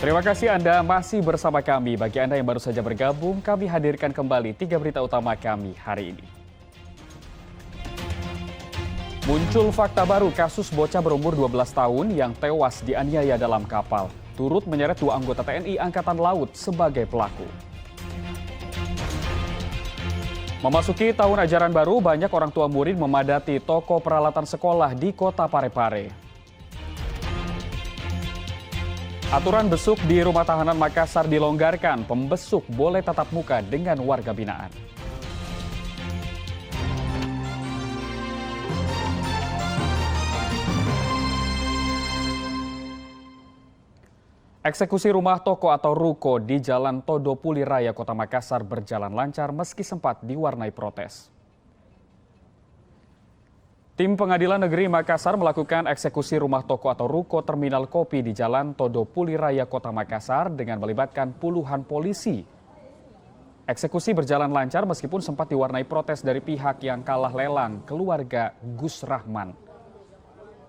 Terima kasih Anda masih bersama kami. Bagi Anda yang baru saja bergabung, kami hadirkan kembali 3 berita utama kami hari ini. Muncul fakta baru kasus bocah berumur 12 tahun yang tewas dianiaya dalam kapal. Turut menyeret 2 anggota TNI Angkatan Laut sebagai pelaku. Memasuki tahun ajaran baru, banyak orang tua murid memadati toko peralatan sekolah di Kota Parepare. Aturan besuk di rumah tahanan Makassar dilonggarkan. Pembesuk boleh tatap muka dengan warga binaan. Eksekusi rumah toko atau ruko di Jalan Todo Puli Raya, Kota Makassar berjalan lancar meski sempat diwarnai protes. Tim Pengadilan Negeri Makassar melakukan eksekusi rumah toko atau ruko terminal kopi di Jalan Todo Puli Raya, Kota Makassar dengan melibatkan puluhan polisi. Eksekusi berjalan lancar meskipun sempat diwarnai protes dari pihak yang kalah lelang, keluarga Gus Rahman.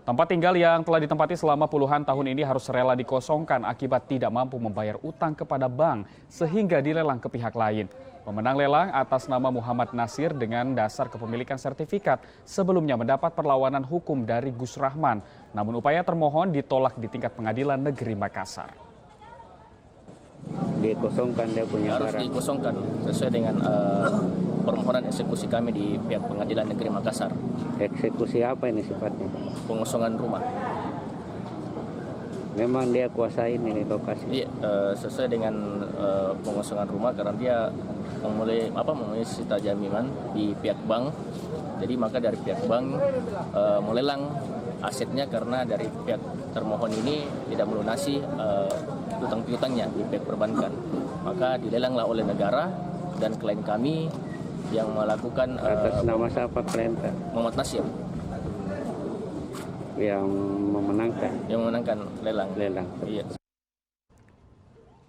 Tempat tinggal yang telah ditempati selama puluhan tahun ini harus rela dikosongkan akibat tidak mampu membayar utang kepada bank sehingga dilelang ke pihak lain. Pemenang lelang atas nama Muhammad Nasir dengan dasar kepemilikan sertifikat sebelumnya mendapat perlawanan hukum dari Gus Rahman. Namun upaya termohon ditolak di tingkat Pengadilan Negeri Makassar. Dikosongkan dia punya harus barang. Dikosongkan sesuai dengan permohonan eksekusi kami di pihak Pengadilan Negeri Makassar. Eksekusi apa ini sifatnya? Pengosongan rumah. Memang dia kuasai ini lokasi. Iya, sesuai dengan pengosongan rumah karena dia memulai sita jaminan di pihak bank. Jadi maka dari pihak bank melelang asetnya karena dari pihak termohon ini tidak melunasi utang piutangnya di pihak perbankan. Maka dilelanglah oleh negara dan klien kami yang melakukan Atas nama siapa klien? Muhammad Nasir Yang memenangkan lelang. Iya.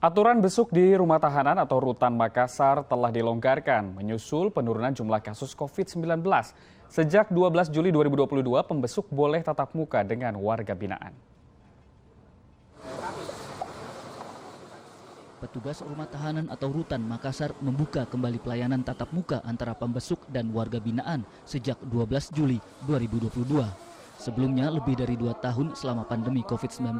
Aturan besuk di rumah tahanan atau rutan Makassar telah dilonggarkan menyusul penurunan jumlah kasus COVID-19. Sejak 12 Juli 2022, pembesuk boleh tatap muka dengan warga binaan. Petugas rumah tahanan atau rutan Makassar membuka kembali pelayanan tatap muka antara pembesuk dan warga binaan sejak 12 Juli 2022. Sebelumnya, lebih dari 2 tahun selama pandemi COVID-19,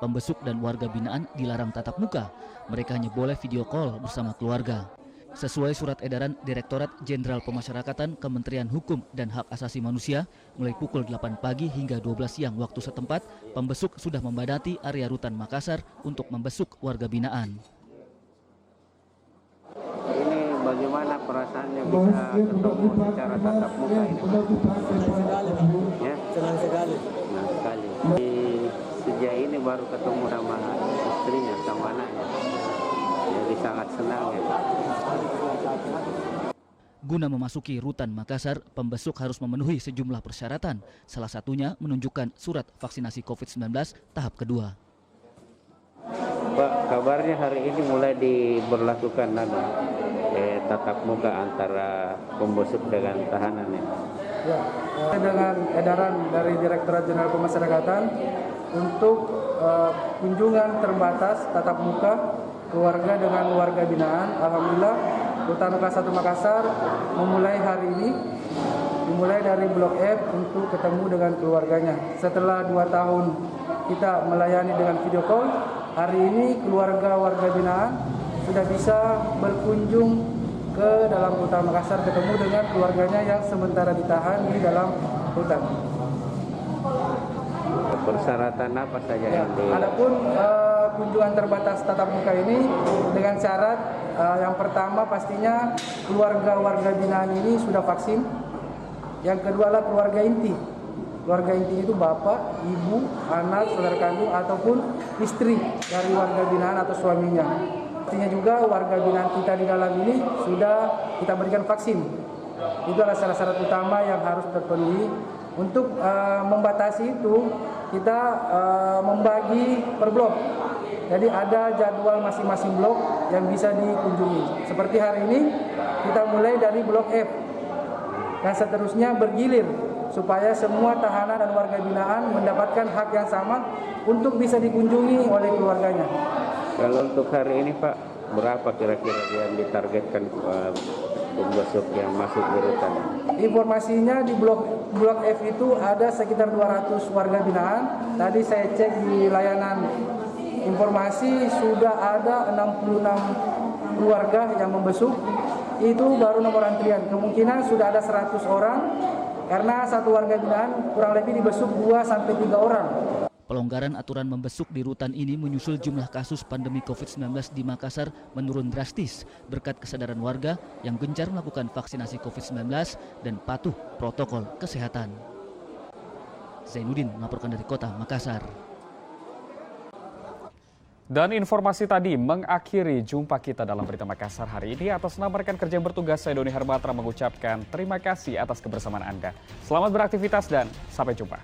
pembesuk dan warga binaan dilarang tatap muka. Mereka hanya boleh video call bersama keluarga. Sesuai surat edaran Direktorat Jenderal Pemasyarakatan Kementerian Hukum dan Hak Asasi Manusia, mulai pukul 8 pagi hingga 12 siang waktu setempat, pembesuk sudah membadati area rutan Makassar untuk membesuk warga binaan. Ini bagaimana perasaannya bisa ketemu secara tatap muka ini? Ya? Senang sekali. Senang sekali. Sejak ini baru ketemu sama istrinya, sama anaknya. Jadi sangat senang ya. Guna memasuki rutan Makassar, pembesuk harus memenuhi sejumlah persyaratan. Salah satunya menunjukkan surat vaksinasi COVID-19 tahap kedua. Pak, kabarnya hari ini mulai diberlakukan tatap muka antara pembesuk dengan tahanan ya. Ya, dengan edaran dari Direktorat Jenderal Pemasyarakatan untuk kunjungan terbatas tatap muka keluarga dengan warga binaan. Alhamdulillah, Rutan Kelas 1 Makassar memulai hari ini, dimulai dari Blok F untuk ketemu dengan keluarganya. Setelah 2 tahun kita melayani dengan video call, hari ini keluarga warga binaan sudah bisa berkunjung ke dalam Rutan Makassar, ketemu dengan keluarganya yang sementara ditahan di dalam rutan. Persyaratan apa saja yang Adapun kunjungan terbatas tatap muka ini dengan syarat yang pertama pastinya keluarga warga binaan ini sudah vaksin. Yang kedua adalah keluarga inti. Keluarga inti itu bapak, ibu, anak, saudara kandung ataupun istri dari warga binaan atau suaminya. Artinya juga warga binaan kita di dalam ini sudah kita berikan vaksin. Itu adalah syarat utama yang harus terpenuhi. Untuk membatasi itu, kita membagi per blok. Jadi ada jadwal masing-masing blok yang bisa dikunjungi. Seperti hari ini, kita mulai dari blok F. Dan seterusnya bergilir, supaya semua tahanan dan warga binaan mendapatkan hak yang sama untuk bisa dikunjungi oleh keluarganya. Kalau untuk hari ini Pak, berapa kira-kira yang ditargetkan pembesuk yang masuk di rutan? Informasinya di blok F itu ada sekitar 200 warga binaan. Tadi saya cek di layanan informasi sudah ada 66 keluarga yang membesuk. Itu baru nomor antrian. Kemungkinan sudah ada 100 orang karena satu warga binaan kurang lebih dibesuk 2 sampai 3 orang. Pelonggaran aturan membesuk di rutan ini menyusul jumlah kasus pandemi COVID-19 di Makassar menurun drastis berkat kesadaran warga yang gencar melakukan vaksinasi COVID-19 dan patuh protokol kesehatan. Zainuddin melaporkan dari Kota Makassar. Dan informasi tadi mengakhiri jumpa kita dalam Berita Makassar hari ini. Atas nama rekan kerja yang bertugas, saya Doni Hermatra mengucapkan terima kasih atas kebersamaan Anda. Selamat beraktivitas dan sampai jumpa.